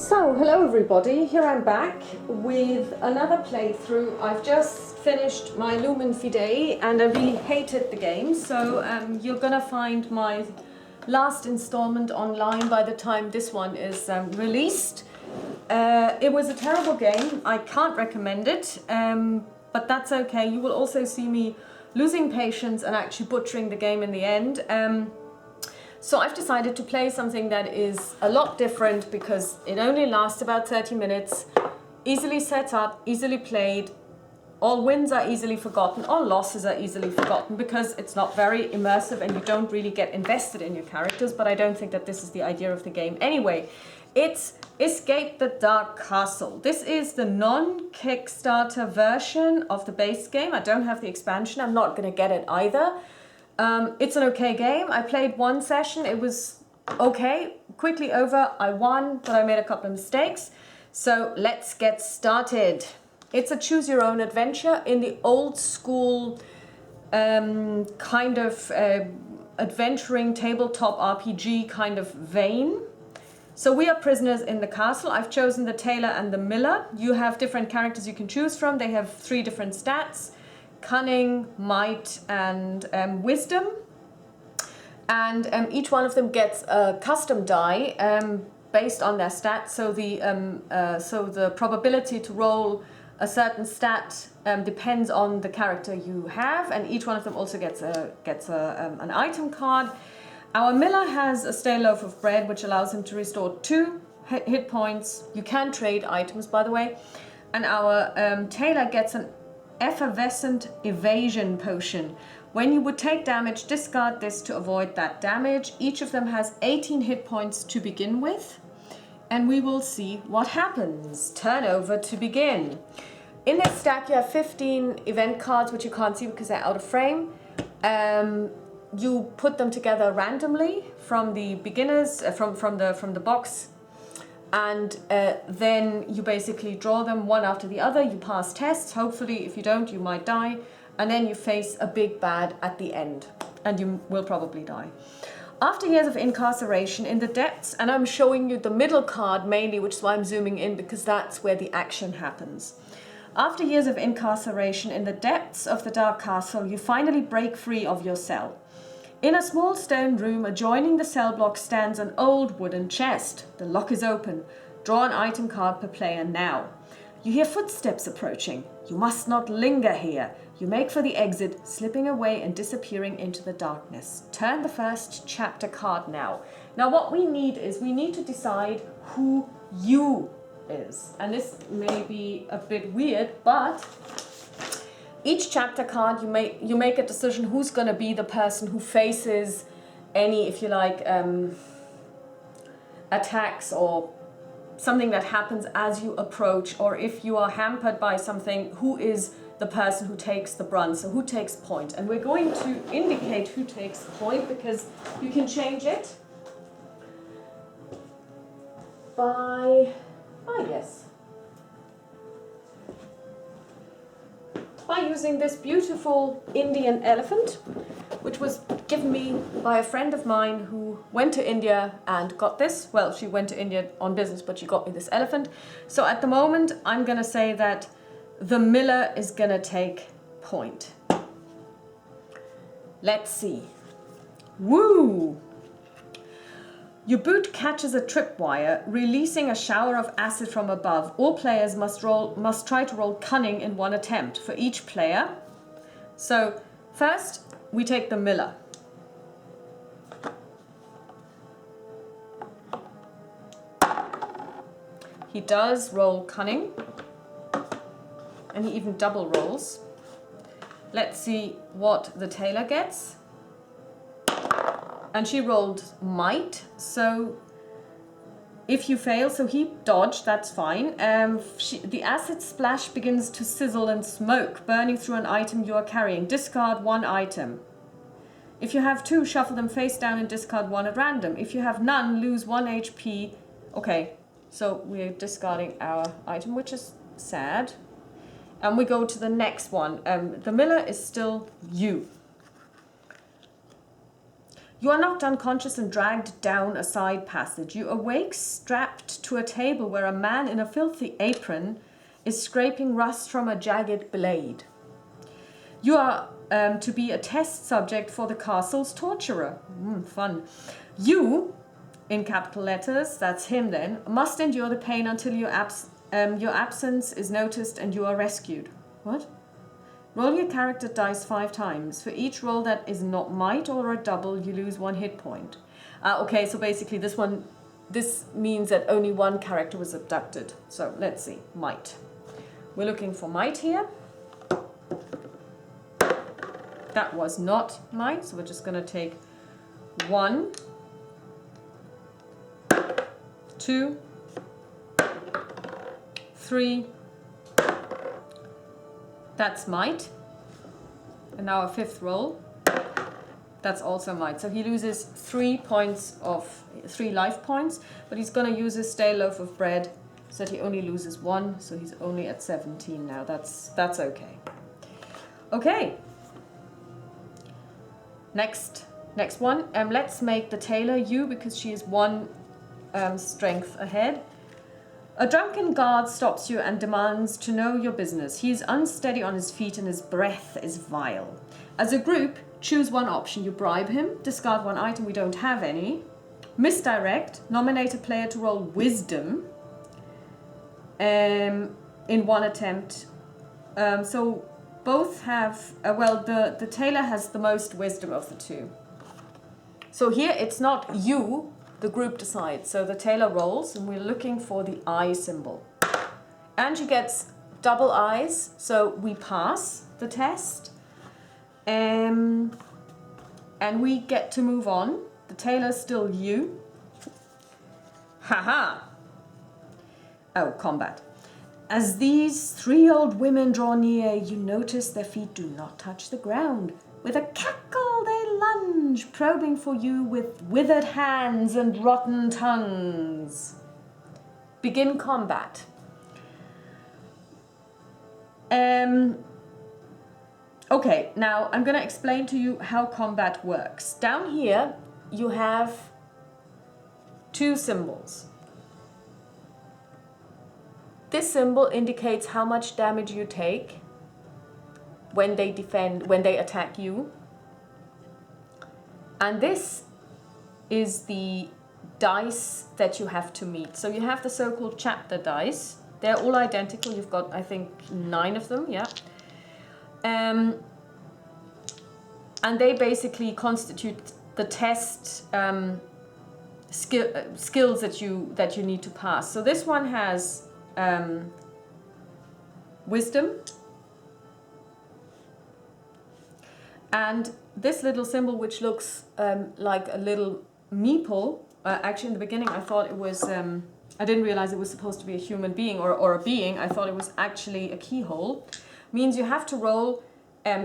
So, hello everybody, here I'm back with another playthrough. I've just finished my Lumen Fidei and I really hated the game, so you're gonna find my last installment online by the time this one is released. It was a terrible game, I can't recommend it, but that's okay. You will also see me losing patience and actually butchering the game in the end. So I've decided to play something that is a lot different because it only lasts about 30 minutes, easily set up, easily played. All wins are easily forgotten, all losses are easily forgotten because it's not very immersive and you don't really get invested in your characters, but I don't think that this is the idea of the game. Anyway, it's Escape the Dark Castle. This is the non-Kickstarter version of the base game. I don't have the expansion, I'm not going to get it either. It's an okay game. I played one session, it was okay, quickly over, I won, but I made a couple of mistakes. So let's get started. It's a choose your own adventure in the old school kind of adventuring tabletop RPG kind of vein. So we are prisoners in the castle. I've chosen the Tailor and the Miller. You have different characters you can choose from. They have 3 different stats: cunning, might, and wisdom. And each one of them gets a custom die based on their stats. So the probability to roll a certain stat depends on the character you have, and each one of them also gets an item card. Our Miller has a stale loaf of bread, which allows him to restore 2 hit points. You can trade items, by the way. And our Tailor gets an effervescent evasion potion. When you would take damage, discard this to avoid that damage. Each of them has 18 hit points to begin with, and we will see what happens. Turn over to begin. In this stack you have 15 event cards, which you can't see because they're out of frame. You put them together randomly from the beginners, from the box, and then you basically draw them one after the other. You pass tests. Hopefully, if you don't, you might die, and then you face a big bad at the end, and you will probably die. After years of incarceration in the depths, and I'm showing you the middle card mainly, which is why I'm zooming in, because that's where the action happens. After years of incarceration in the depths of the Dark Castle, you finally break free of your cell. In a small stone room adjoining the cell block stands an old wooden chest. The lock is open. Draw an item card per player now. You hear footsteps approaching. You must not linger here. You make for the exit, slipping away and disappearing into the darkness. Turn the first chapter card now. Now what we need is we need to decide who you is. And this may be a bit weird, but each chapter card, you make a decision who's going to be the person who faces any, if you like, attacks or something that happens as you approach, or if you are hampered by something, who is the person who takes the brunt, so who takes point. And we're going to indicate who takes point because you can change it by using this beautiful Indian elephant, which was given me by a friend of mine who went to India and got this. Well, she went to India on business, but she got me this elephant. So at the moment, I'm going to say that the Miller is going to take point. Let's see. Woo! Your boot catches a tripwire, releasing a shower of acid from above. All players must try to roll cunning in one attempt for each player. So first, we take the Miller. He does roll cunning, and he even double rolls. Let's see what the Tailor gets. And she rolled might, so if you fail, so he dodged, that's fine. The acid splash begins to sizzle and smoke, burning through an item you are carrying. Discard 1 item. If you have 2, shuffle them face down and discard 1 at random. If you have none, lose 1 HP. Okay, so we're discarding our item, which is sad. And we go to the next one. The Miller is still you. You are knocked unconscious and dragged down a side passage. You awake strapped to a table where a man in a filthy apron is scraping rust from a jagged blade. You are to be a test subject for the castle's torturer. Fun. You, in capital letters, that's him then, must endure the pain until your absence is noticed and you are rescued. What? Roll your character dice 5 times. For each roll that is not might or a double, you lose 1 hit point. Okay, so basically this means that only one character was abducted. So let's see, might. We're looking for might here. That was not might, so we're just going to take 1, 2, 3. That's might. And now a 5th roll. That's also might. So he loses 3 life points, but he's going to use his stale loaf of bread so that he only loses 1. So he's only at 17 now. That's okay. Okay. Next one. Let's make the tailor you, because she is 1 strength ahead. A drunken guard stops you and demands to know your business. He is unsteady on his feet and his breath is vile. As a group, choose one option. You bribe him, discard 1 item, we don't have any. Misdirect, nominate a player to roll wisdom in 1 attempt. So both have, the tailor has the most wisdom of the 2. So here it's not you, the group decides. So the tailor rolls and we're looking for the eye symbol. Angie gets double eyes, so we pass the test. And we get to move on. The tailor's still you. Haha. Oh, combat. As these 3 old women draw near, you notice their feet do not touch the ground. With a cackle, they lunge, probing for you with withered hands and rotten tongues. Begin combat. Okay, now I'm going to explain to you how combat works. Down here, you have 2 symbols. This symbol indicates how much damage you take when they attack you. And this is the dice that you have to meet. So you have the so-called chapter dice. They're all identical. You've got, I think, 9 of them, yeah. And they basically constitute the test skills that you need to pass. So this one has wisdom, and this little symbol, which looks like a little meeple. Actually, in the beginning, I thought it was. I didn't realize it was supposed to be a human being or a being. I thought it was actually a keyhole. Means you have to roll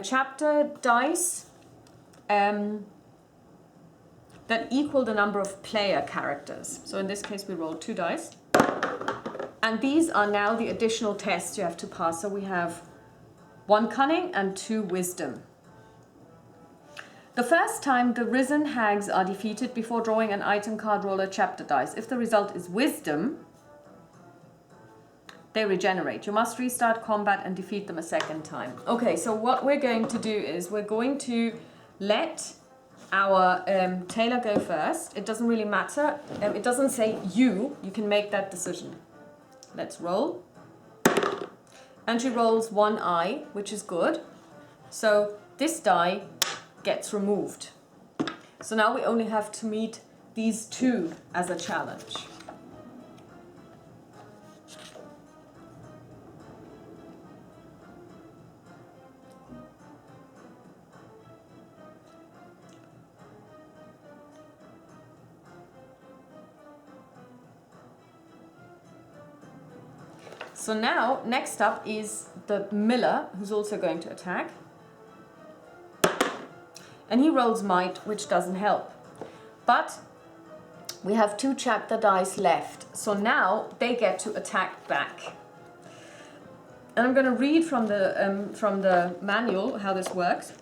chapter dice that equal the number of player characters. So in this case, we rolled 2 dice. And these are now the additional tests you have to pass. So we have 1 cunning and 2 wisdom. The first time the risen hags are defeated, before drawing an item card, roll a chapter dice. If the result is wisdom, they regenerate. You must restart combat and defeat them a 2nd time. Okay, so what we're going to do is we're going to let our tailor go first. It doesn't really matter. It doesn't say you can make that decision. Let's roll. And she rolls 1 eye, which is good. So this die gets removed. So now we only have to meet these 2 as a challenge. So now, next up is the Miller, who's also going to attack. And he rolls might, which doesn't help. But we have 2 chapter dice left. So now they get to attack back. And I'm going to read from the manual how this works.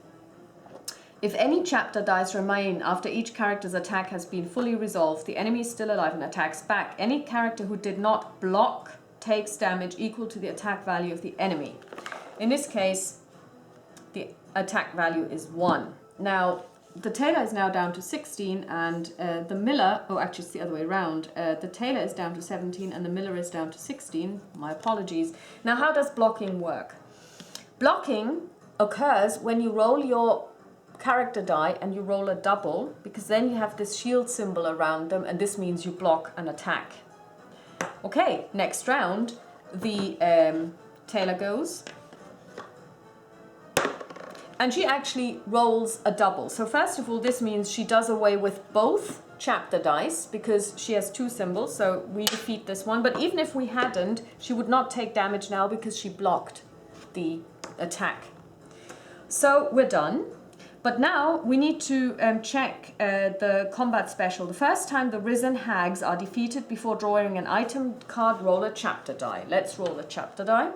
If any chapter dice remain after each character's attack has been fully resolved, the enemy is still alive and attacks back. Any character who did not block takes damage equal to the attack value of the enemy. In this case, the attack value is 1. Now, the tailor is now down to 16 and the miller, oh actually it's the other way around, the tailor is down to 17 and the miller is down to 16. My apologies. Now, how does blocking work? Blocking occurs when you roll your character die and you roll a double, because then you have this shield symbol around them and this means you block an attack. Okay, next round, the tailor goes and she actually rolls a double. So first of all, this means she does away with both chapter dice because she has 2 symbols, so we defeat this one. But even if we hadn't, she would not take damage now because she blocked the attack. So we're done. But now we need to check the combat special. The first time the risen hags are defeated before drawing an item card, roll a chapter die. Let's roll a chapter die.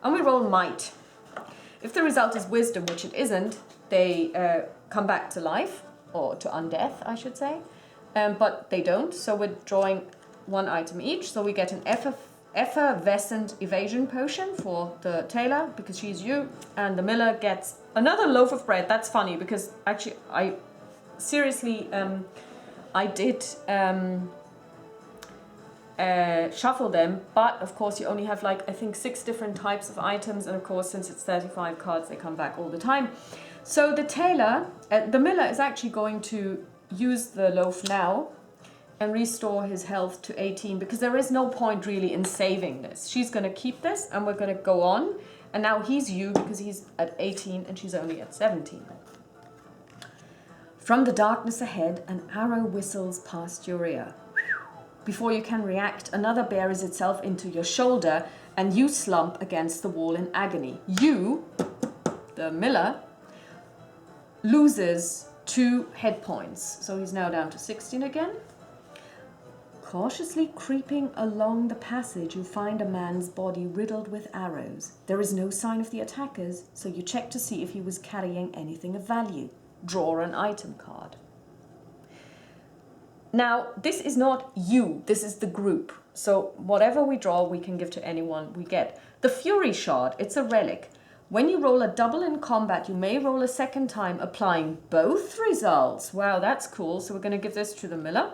And we roll might. If the result is wisdom, which it isn't, they come back to life, or to undeath, I should say. But they don't, so we're drawing 1 item each. So we get an effervescent evasion potion for the tailor, because she's you, and the miller gets another loaf of bread. That's funny, because actually I did shuffle them, but of course you only have like I think 6 different types of items, and of course since it's 35 cards they come back all the time. So the tailor, the miller is actually going to use the loaf now and restore his health to 18, because there is no point really in saving this. She's going to keep this and we're going to go on. And now he's you because he's at 18 and she's only at 17. From the darkness ahead, an arrow whistles past your ear. Before you can react, another buries itself into your shoulder and you slump against the wall in agony. You, the miller, loses 2 hit points. So he's now down to 16 again. Cautiously creeping along the passage, you find a man's body riddled with arrows. There is no sign of the attackers, so you check to see if he was carrying anything of value. Draw an item card. Now, this is not you, this is the group. So whatever we draw, we can give to anyone we get. The Fury Shard, it's a relic. When you roll a double in combat, you may roll a second time, applying both results. Wow, that's cool. So we're going to give this to the miller.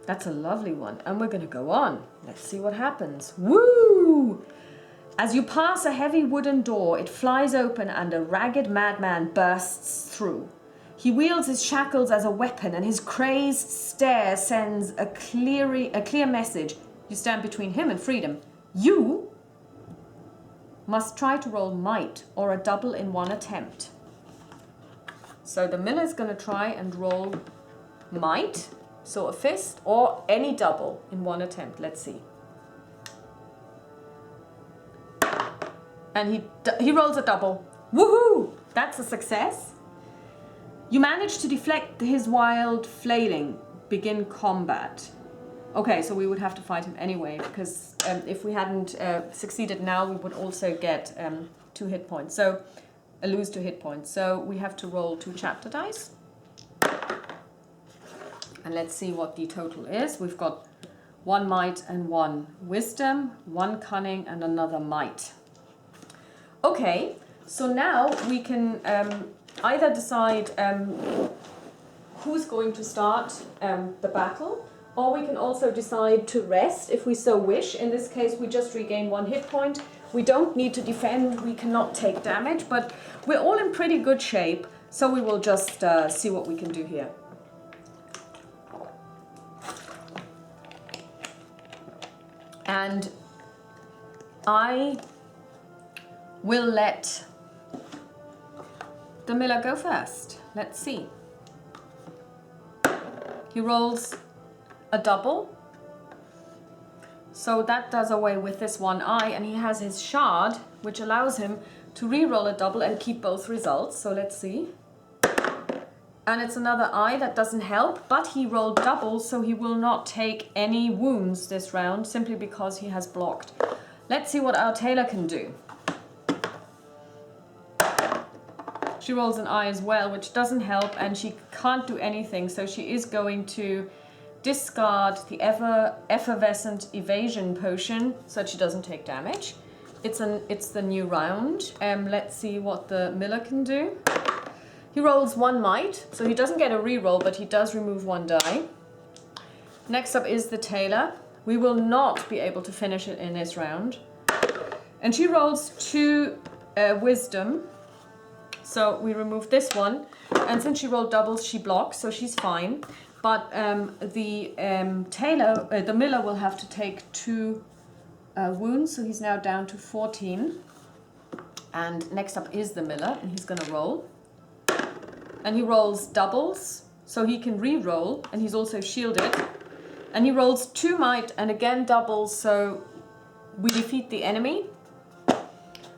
That's a lovely one. And we're going to go on. Let's see what happens. Woo! As you pass a heavy wooden door, it flies open and a ragged madman bursts through. He wields his shackles as a weapon and his crazed stare sends a clear message. You stand between him and freedom. You must try to roll might or a double in one attempt. So the miller's going to try and roll might. So a fist or any double in one attempt. Let's see. And he rolls a double. Woohoo! That's a success. You manage to deflect his wild flailing. Begin combat. Okay, so we would have to fight him anyway, because if we hadn't succeeded now, we would also get 2 hit points. So lose 2 hit points. So we have to roll 2 chapter dice. And let's see what the total is. We've got 1 might and 1 wisdom, 1 cunning and another might. Okay, so now we can either decide who's going to start the battle, or we can also decide to rest if we so wish. In this case, we just regain 1 hit point. We don't need to defend, we cannot take damage, but we're all in pretty good shape, so we will just see what we can do here. And I will let the miller go first. Let's see. He rolls a double. So that does away with this 1 eye, and he has his shard, which allows him to re-roll a double and keep both results. So let's see. And it's another eye, that doesn't help, but he rolled double, so he will not take any wounds this round, simply because he has blocked. Let's see what our tailor can do. She rolls an eye as well, which doesn't help, and she can't do anything. So she is going to discard the effervescent evasion potion so that she doesn't take damage. It's the new round. Let's see what the Miller can do. He rolls 1 might, so he doesn't get a reroll, but he does remove 1 die. Next up is the Tailor. We will not be able to finish it in this round. And she rolls 2 wisdom. So we remove this one. And since she rolled doubles, she blocks, so she's fine. But the Miller will have to take 2 wounds, so he's now down to 14. And next up is the Miller, and he's gonna roll. And he rolls doubles, so he can re-roll, and he's also shielded. And he rolls 2 might, and again doubles, so we defeat the enemy.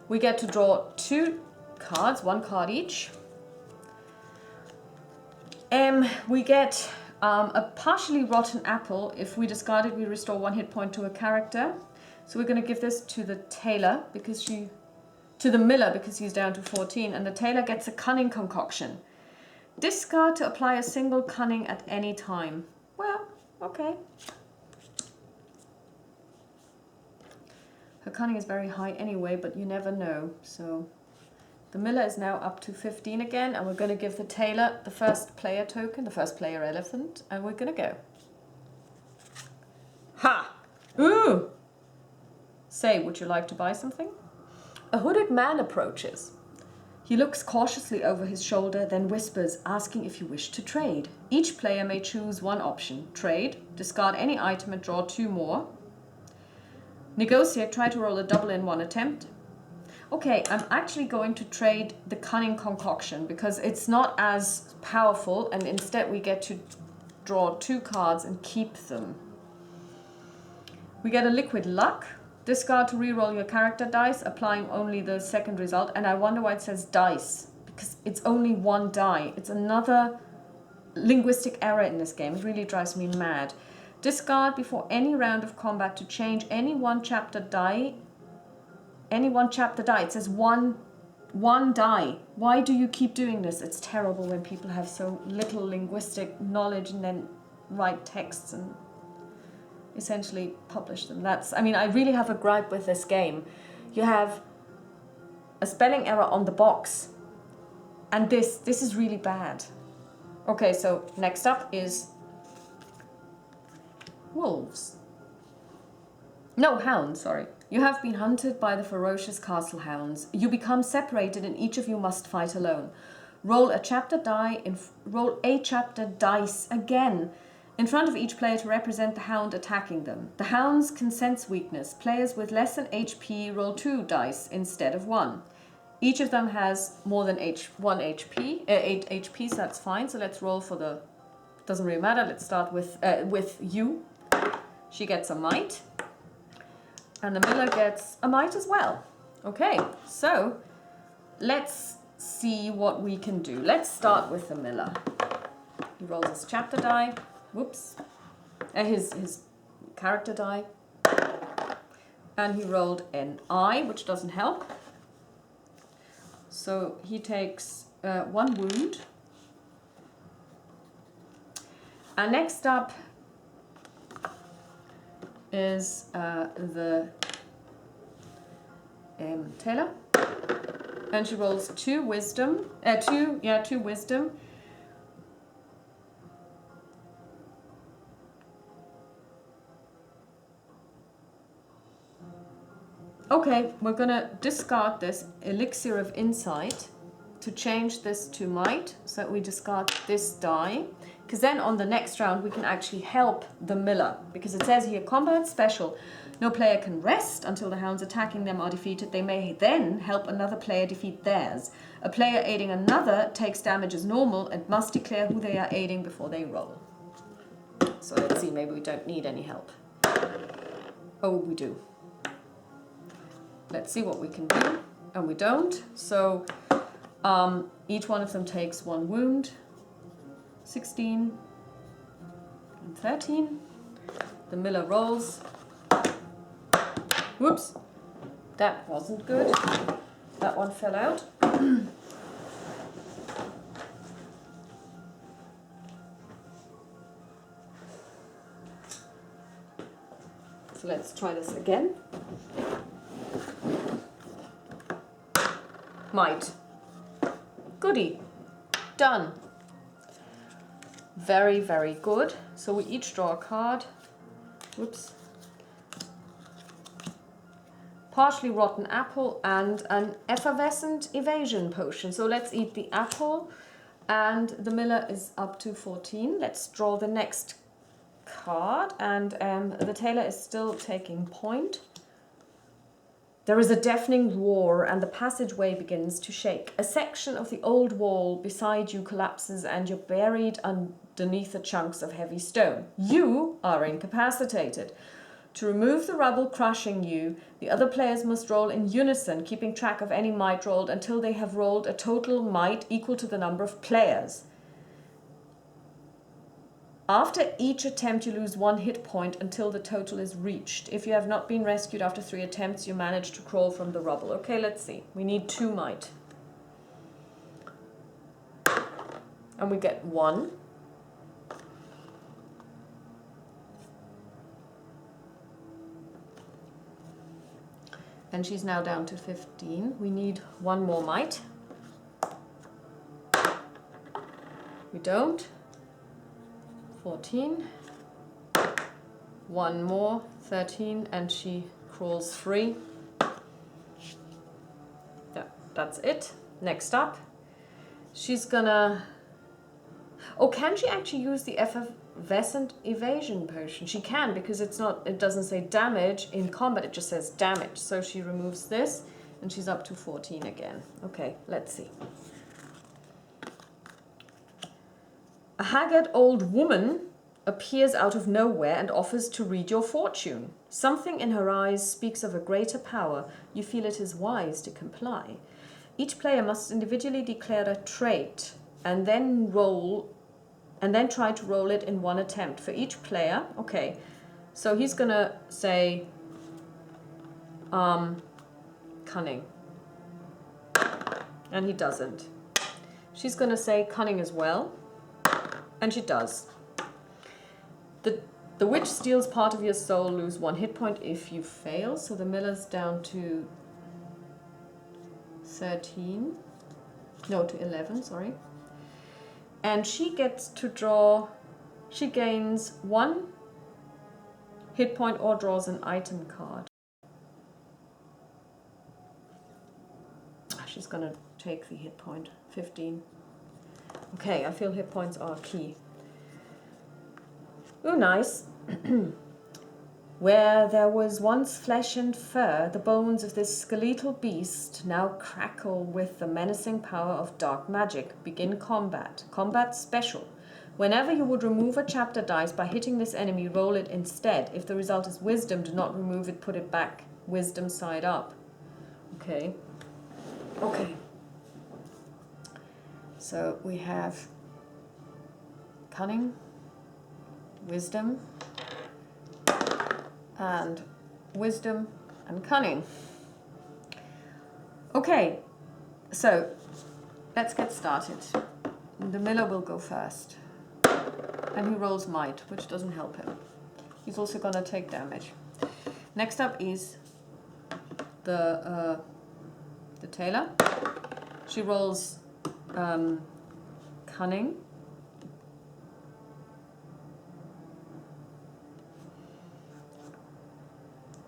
We get to draw 2 cards, 1 card each. We get a partially rotten apple. If we discard it, we restore 1 hit point to a character. So we're going to give this to the Tailor, to the Miller, because he's down to 14, and the Tailor gets a cunning concoction. Discard to apply a single cunning at any time. Well, okay. Her cunning is very high anyway, but you never know. So the Miller is now up to 15 again, and we're going to give the Tailor the first player token, the first player elephant, and we're going to go. Ha! Ooh! Say, would you like to buy something? A hooded man approaches. He looks cautiously over his shoulder, then whispers, asking if you wish to trade. Each player may choose 1 option. Trade, discard any item and draw 2 more. Negotiate, try to roll a double in 1 attempt. Okay, I'm actually going to trade the cunning concoction because it's not as powerful, and instead we get to draw 2 cards and keep them. We get a liquid luck. Discard to reroll your character dice, applying only the second result. And I wonder why it says dice, because it's only 1 die. It's another linguistic error in this game. It really drives me mad. Discard before any round of combat to change any 1 chapter die. Any 1 chapter die. It says one die. Why do you keep doing this? It's terrible when people have so little linguistic knowledge and then write texts and essentially publish them. I really have a gripe with this game. You have a spelling error on the box, and this is really bad. Okay, so next up is wolves. No, hounds, sorry. You have been hunted by the ferocious castle hounds. You become separated, and each of you must fight alone. Roll a chapter dice again in front of each player to represent the hound attacking them. The hounds can sense weakness. Players with less than HP roll 2 dice instead of 1. Each of them has more than 8 HP, so that's fine. So let's roll for the... Doesn't really matter. Let's start with you. She gets a might. And the Miller gets a might as well. Okay, so let's see what we can do. Let's start with the Miller. He rolls his chapter die. Whoops. His character die. And he rolled an eye, which doesn't help. So he takes 1 wound. And next up is the Tailor. And she rolls 2 wisdom. 2 wisdom. Okay, we're gonna discard this elixir of insight to change this to might, so that we discard this die, because then on the next round we can actually help the Miller, because it says here combat special. No player can rest until the hounds attacking them are defeated. They may then help another player defeat theirs. A player aiding another takes damage as normal and must declare who they are aiding before they roll. So let's see, maybe we don't need any help. Oh, we do. Let's see what we can do. And we don't. So each one of them takes 1 wound. 16 and 13. The Miller rolls. Whoops. That wasn't good. That one fell out. So let's try this again. Might. Goody. Done. Very, very good. So we each draw a card. Whoops. Partially rotten apple and an effervescent evasion potion. So let's eat the apple, and the miller is up to 14. Let's draw the next card, and the tailor is still taking point. There is a deafening roar and the passageway begins to shake. A section of the old wall beside you collapses and you're buried underneath the chunks of heavy stone. You are incapacitated. To remove the rubble crushing you, the other players must roll in unison, keeping track of any might rolled until they have rolled a total might equal to the number of players. After each attempt, you lose 1 hit point until the total is reached. If you have not been rescued after 3 attempts, you manage to crawl from the rubble. Okay, let's see. We need 2 might. And we get 1. And she's now down to 15. We need 1 more might. We don't. 14. 1 more, 13, and she crawls free. That's it. Next up, she's gonna... Oh, can she actually use the effervescent evasion potion? She can, because it doesn't say damage in combat, it just says damage. So she removes this, and she's up to 14 again. Okay, let's see. A haggard old woman appears out of nowhere and offers to read your fortune. Something in her eyes speaks of a greater power. You feel it is wise to comply. Each player must individually declare a trait and then try to roll it in 1 attempt. For each player, okay, so he's gonna say cunning. And he doesn't. She's gonna say cunning as well. And she does. The witch steals part of your soul, lose 1 hit point if you fail. So the miller's down to 13. No, to 11, sorry. And she gets to draw, she gains 1 hit point or draws an item card. She's gonna take the hit point, 15. Okay, I feel hit points are key. Oh, nice. Where there was once flesh and fur, the bones of this skeletal beast now crackle with the menacing power of dark magic. Begin combat. Combat special. Whenever you would remove a chapter dice by hitting this enemy, roll it instead. If the result is wisdom, do not remove it, put it back. Wisdom side up. Okay. Okay. So we have cunning, wisdom, and wisdom and cunning. Okay, so let's get started. The miller will go first. And he rolls might, which doesn't help him. He's also going to take damage. Next up is the tailor. She rolls cunning.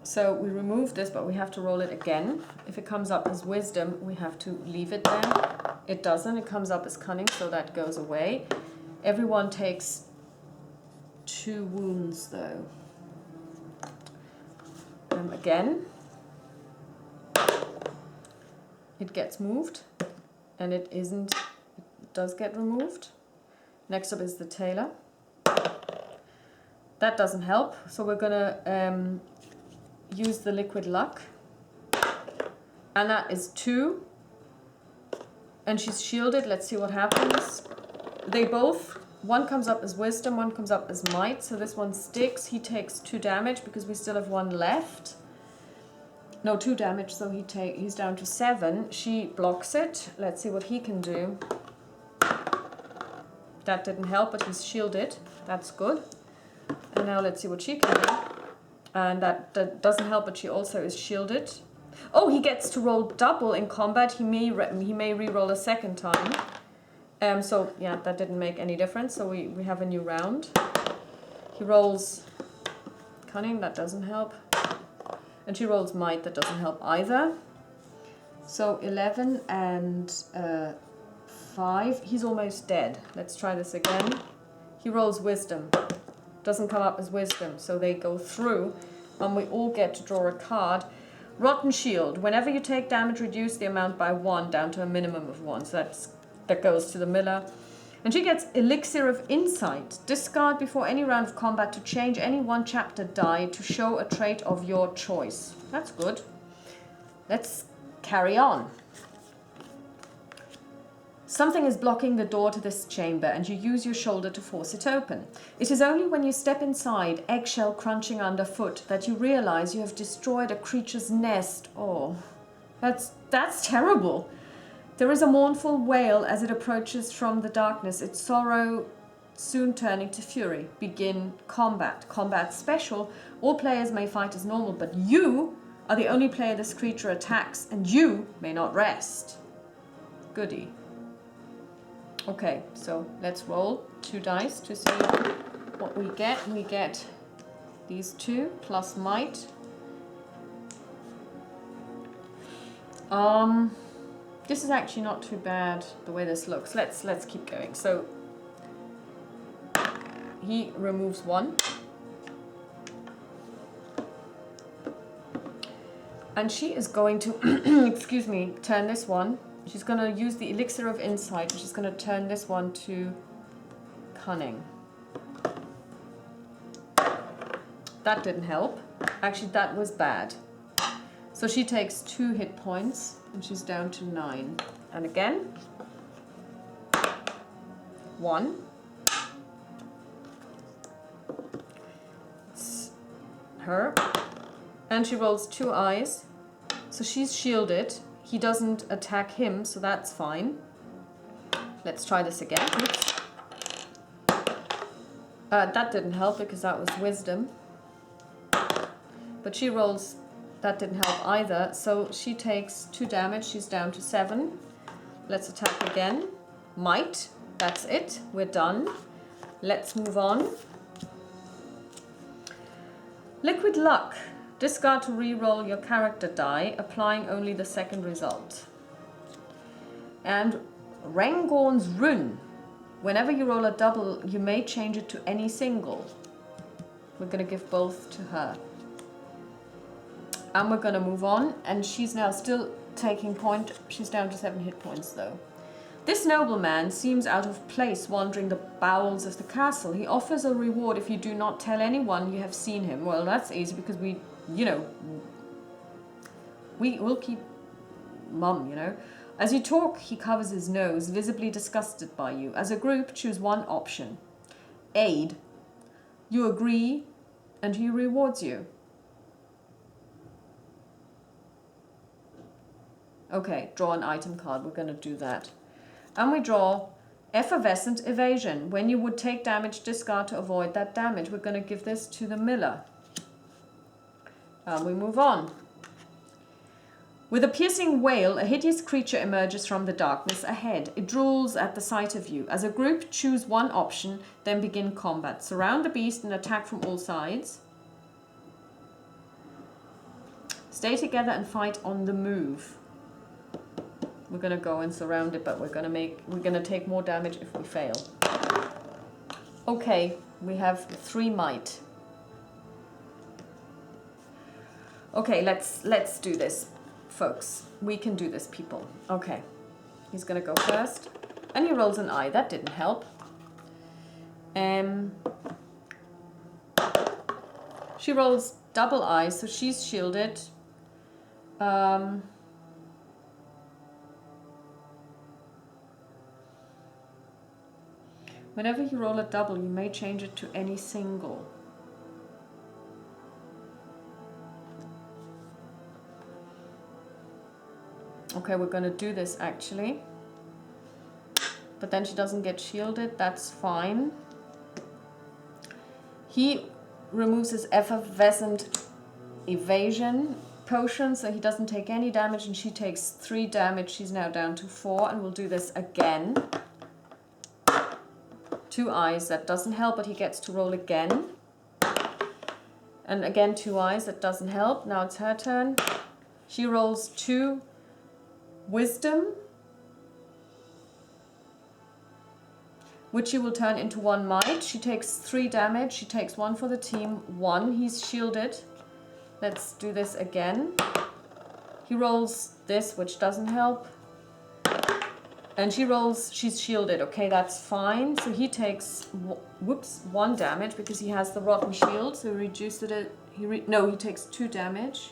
So we remove this, but we have to roll it again. If it comes up as wisdom, we have to leave it there. It doesn't. It comes up as cunning, so that goes away. Everyone takes 2 wounds, though. Again, it gets moved, and it isn't. It does get removed. Next up is the tailor. That doesn't help, so we're gonna use the liquid luck, and that is 2. And she's shielded. Let's see what happens. They both, one comes up as wisdom, one comes up as might, so this one sticks. He takes 2 damage because we still have 1 left. No, 2 damage, so he's down to 7. She blocks it. Let's see what he can do. That didn't help, but he's shielded. That's good. And now let's see what she can do. And that doesn't help, but she also is shielded. Oh, he gets to roll double in combat. He may re-roll a second time. So yeah, that didn't make any difference. So we have a new round. He rolls cunning, that doesn't help. And she rolls might, that doesn't help either. So 11 and 5. He's almost dead. Let's try this again. He rolls wisdom. Doesn't come up as wisdom, so they go through. And we all get to draw a card. Rotten Shield. Whenever you take damage, reduce the amount by 1 down to a minimum of 1. So that goes to the Miller. And she gets Elixir of Insight. Discard before any round of combat to change any one chapter die to show a trait of your choice. That's good. Let's carry on. Something is blocking the door to this chamber and you use your shoulder to force it open. It is only when you step inside, eggshell crunching underfoot, that you realize you have destroyed a creature's nest. Oh, that's terrible. There is a mournful wail as it approaches from the darkness, its sorrow soon turning to fury. Begin combat. Combat special. All players may fight as normal, but you are the only player this creature attacks, and you may not rest. Goody. Okay, so let's roll 2 dice to see what we get. We get these 2 plus might. This is actually not too bad the way this looks. Let's keep going. So he removes 1. And she is going to, excuse me, turn this one. She's going to use the Elixir of Insight, and she's going to turn this one to Cunning. That didn't help. Actually, that was bad. So she takes 2 hit points, and she's down to 9. And again, 1. It's her. And she rolls 2 eyes. So she's shielded. He doesn't attack him, so that's fine. Let's try this again. Oops. That didn't help because that was wisdom. But she rolls, that didn't help either. So she takes 2 damage, she's down to 7. Let's attack again. Might, that's it, we're done. Let's move on. Liquid Luck. Discard to re-roll your character die, applying only the second result. And Rangorn's Rune. Whenever you roll a double, you may change it to any single. We're going to give both to her. And we're going to move on, and she's now still taking point. She's down to 7 hit points though. This nobleman seems out of place wandering the bowels of the castle. He offers a reward if you do not tell anyone you have seen him. Well, that's easy because we'll keep mum, As you talk, he covers his nose, visibly disgusted by you. As a group, choose one option. Aid. You agree, and he rewards you. Okay, draw an item card. We're going to do that. And we draw Effervescent Evasion. When you would take damage, discard to avoid that damage. We're going to give this to the Miller. And we move on. With a piercing wail, a hideous creature emerges from the darkness ahead. It drools at the sight of you. As a group, choose one option, then begin combat. Surround the beast and attack from all sides. Stay together and fight on the move. We're going to go and surround it, but we're going to take more damage if we fail. Okay, we have 3 might. Okay, let's do this, folks. We can do this, people. Okay, he's going to go first, and he rolls an eye. That didn't help. She rolls double eyes, so she's shielded. Whenever you roll a double, you may change it to any single. Okay, we're going to do this actually. But then she doesn't get shielded, that's fine. He removes his effervescent evasion potion, so he doesn't take any damage, and she takes 3 damage. She's now down to 4, and we'll do this again. 2 eyes, that doesn't help, but he gets to roll again. And again 2 eyes, that doesn't help. Now it's her turn. She rolls 2 wisdom, which she will turn into 1 might. She takes 3 damage. She takes 1 for the team, 1. He's shielded. Let's do this again. He rolls this, which doesn't help. And she rolls, she's shielded. Okay, that's fine. So he takes, 1 damage because he has the rotten shield. So reduced it. He takes 2 damage.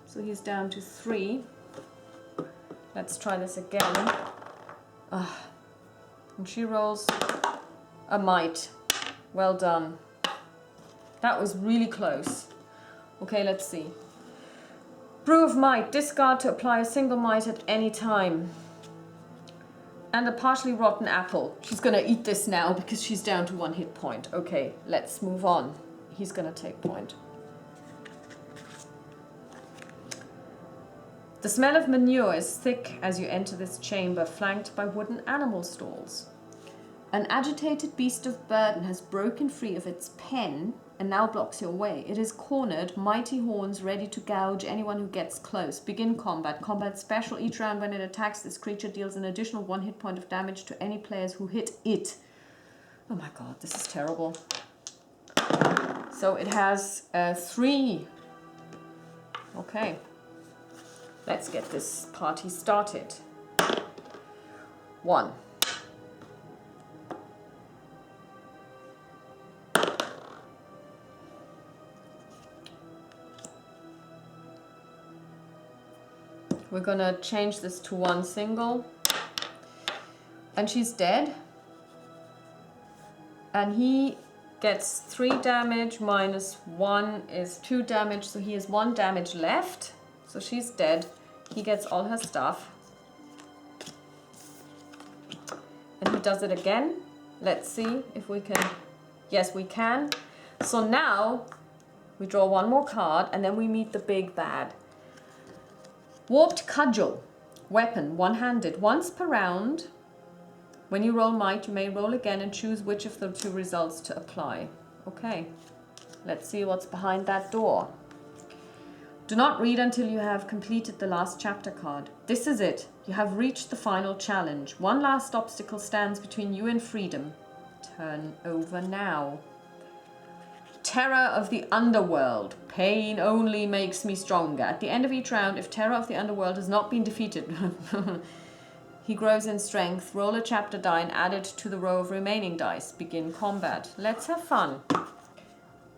So he's down to 3. Let's try this again. And she rolls a might. Well done. That was really close. Okay, let's see. Brew of Might. Discard to apply a single might at any time. And a partially rotten apple. She's going to eat this now because she's down to 1 hit point. Okay, let's move on. He's going to take point. The smell of manure is thick as you enter this chamber, flanked by wooden animal stalls. An agitated beast of burden has broken free of its pen and now blocks your way. It is cornered, mighty horns ready to gouge anyone who gets close. Begin combat. Combat special. Each round when it attacks, this creature deals an additional 1 hit point of damage to any players who hit it. Oh my god, this is terrible. So it has 3. Okay. Let's get this party started. 1. We're gonna change this to 1 single. And she's dead. And he gets 3 damage minus 1 is 2 damage, so he has 1 damage left. So she's dead. He gets all her stuff. And he does it again. Let's see if we can. Yes, we can. So now we draw 1 more card and then we meet the big bad. Warped Cudgel. Weapon, one-handed. Once per round, when you roll might, you may roll again and choose which of the 2 results to apply. Okay, let's see what's behind that door. Do not read until you have completed the last chapter card. This is it. You have reached the final challenge. 1 last obstacle stands between you and freedom. Turn over now. Terror of the Underworld. Pain only makes me stronger. At the end of each round, if Terror of the Underworld has not been defeated, he grows in strength. Roll a chapter die and add it to the row of remaining dice. Begin combat. Let's have fun.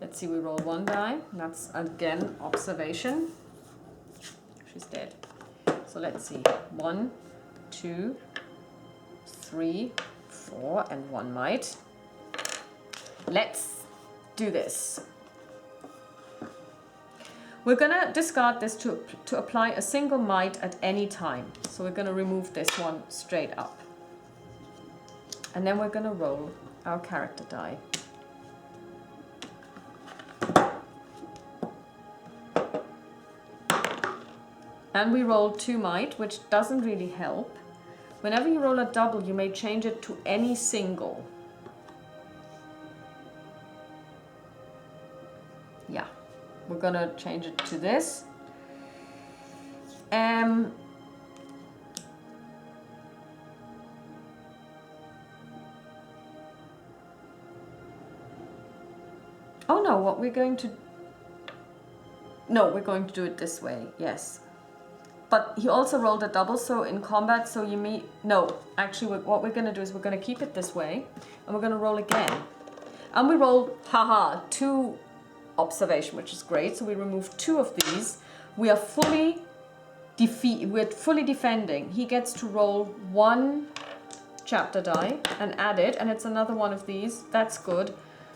Let's see, we roll 1 die. That's again observation. She's dead. So let's see. 1, 2, 3, 4, and 1 might. Let's do this. We're gonna discard this to apply a single might at any time. So we're gonna remove this one straight up. And then we're gonna roll our character die. And we roll 2 might, which doesn't really help. Whenever you roll a double, you may change it to any single. Yeah, we're gonna change it to this. Oh no, what we're going to... No, we're going to do it this way, yes. But he also rolled a double, so in combat, so you meet... No, actually what we're gonna do is we're gonna keep it this way, and we're gonna roll again. And we roll, haha, 2 observation, which is great. So we remove 2 of these. We are fully defending. He gets to roll 1 chapter die and add it, and it's another one of these. That's good.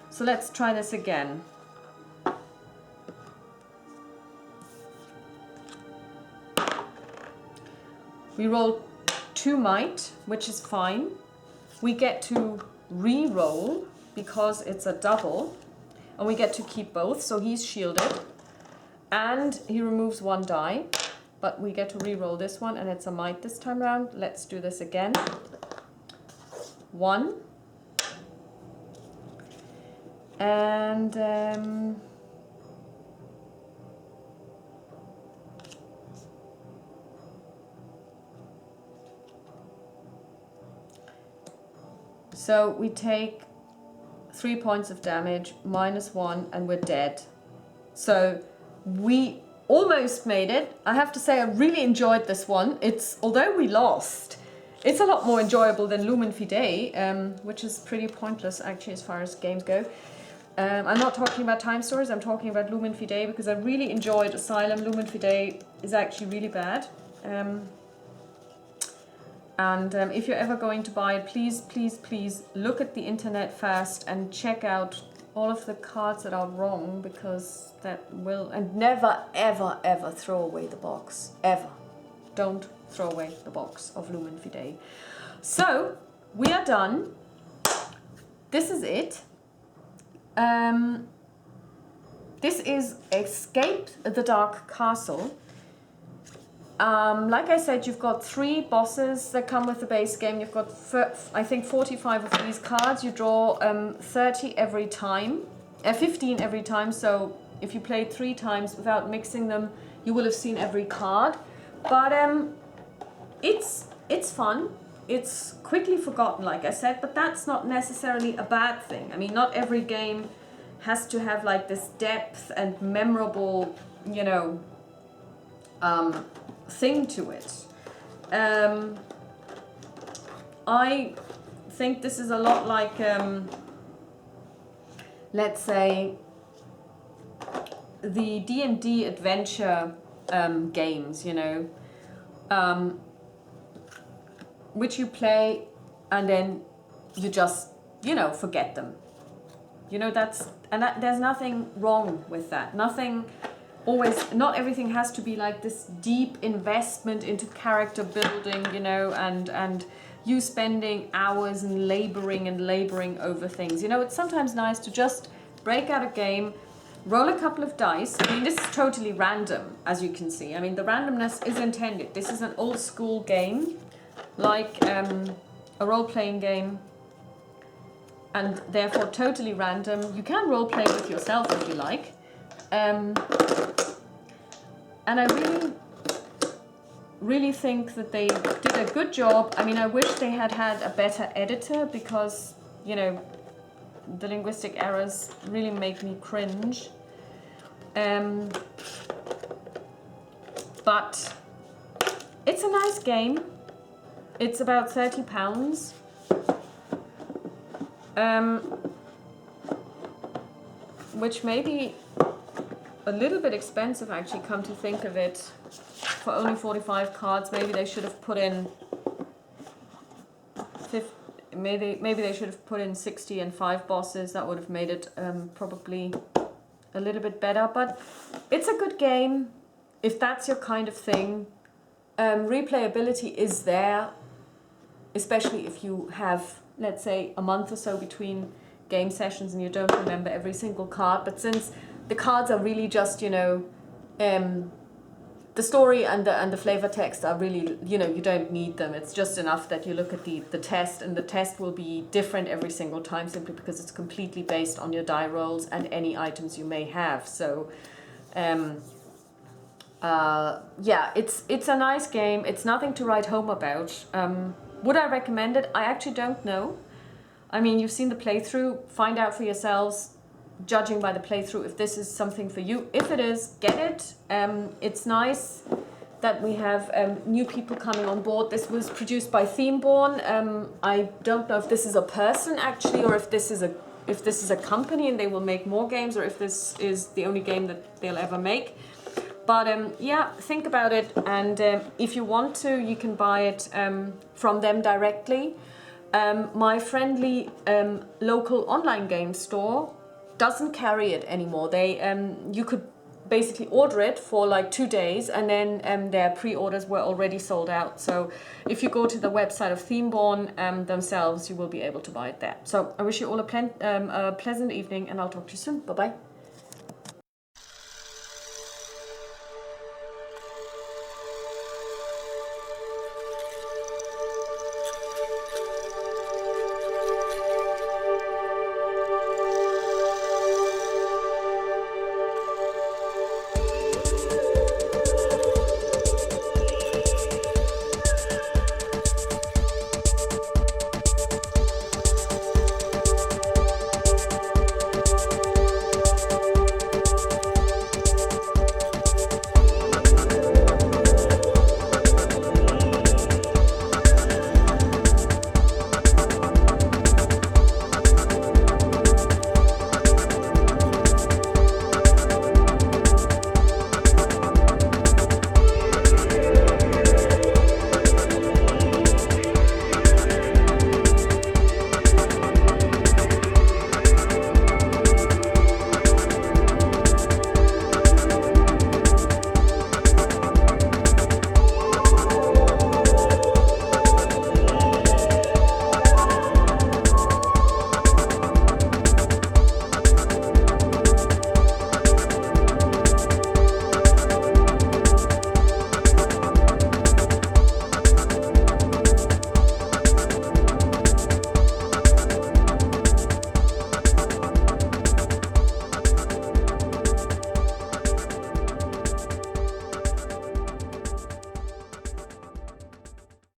So let's try this again. We roll 2 might, which is fine. We get to re-roll because it's a double, and we get to keep both, so he's shielded. And he removes 1 die, but we get to re-roll this one, and it's a might this time around. Let's do this again. 1. And so we take 3 points of damage, -1, and we're dead. So we almost made it. I have to say I really enjoyed this one. Although we lost, it's a lot more enjoyable than Lumen Fide, which is pretty pointless actually as far as games go. I'm not talking about Time Stories, I'm talking about Lumen Fide because I really enjoyed Asylum. Lumen Fide is actually really bad. If you're ever going to buy it, please, please, please look at the internet first and check out all of the cards that are wrong, because that will, and never, ever, ever throw away the box. Ever. Don't throw away the box of Lumen Fide. So, we are done. This is it. This is Escape the Dark Castle. Like I said, you've got 3 bosses that come with the base game. You've got, I think, 45 of these cards. You draw 30 every time, 15 every time. So if you played 3 times without mixing them, you will have seen every card. But it's fun. It's quickly forgotten, like I said, but that's not necessarily a bad thing. I mean, not every game has to have like this depth and memorable, you know, thing to it. I think this is a lot like, let's say, the D&D adventure games, you know, which you play and then you just, you know, forget them. You know, there's nothing wrong with that. Not everything has to be like this deep investment into character building, you know, and you spending hours and laboring over things. You know, it's sometimes nice to just break out a game, roll a couple of dice. I mean, this is totally random, as you can see. I mean, the randomness is intended. This is an old school game, like a role-playing game, and therefore totally random. You can role-play with yourself if you like. And I really think that they did a good job. I mean, I wish they had a better editor, because, you know, the linguistic errors really make me cringe. But it's a nice game. It's about £30. Which may be a little bit expensive, actually, come to think of it. For only 45 cards, maybe they should have put in maybe they should have put in 60 and 5 bosses. That would have made it probably a little bit better. But it's a good game if that's your kind of thing. Replayability is there, especially if you have, let's say, a month or so between game sessions and you don't remember every single card. But since the cards are really just, you know, the story and the flavor text are really, you know, you don't need them. It's just enough that you look at the test, and the test will be different every single time, simply because it's completely based on your die rolls and any items you may have. So yeah, it's a nice game. It's nothing to write home about. Would I recommend it? I actually don't know. I mean, you've seen the playthrough. Find out for yourselves, judging by the playthrough, if this is something for you. If it is, get it. It's nice that we have new people coming on board. This was produced by Themeborn. I don't know if this is a person actually, or if this is a company and they will make more games, or if this is the only game that they'll ever make. But yeah, think about it, and if you want to, you can buy it from them directly. My friendly local online game store doesn't carry it anymore. They you could basically order it for like 2 days, and then their pre-orders were already sold out. So if you go to the website of Themeborn themselves, you will be able to buy it there. So I wish you all a pleasant evening, and I'll talk to you soon. Bye bye.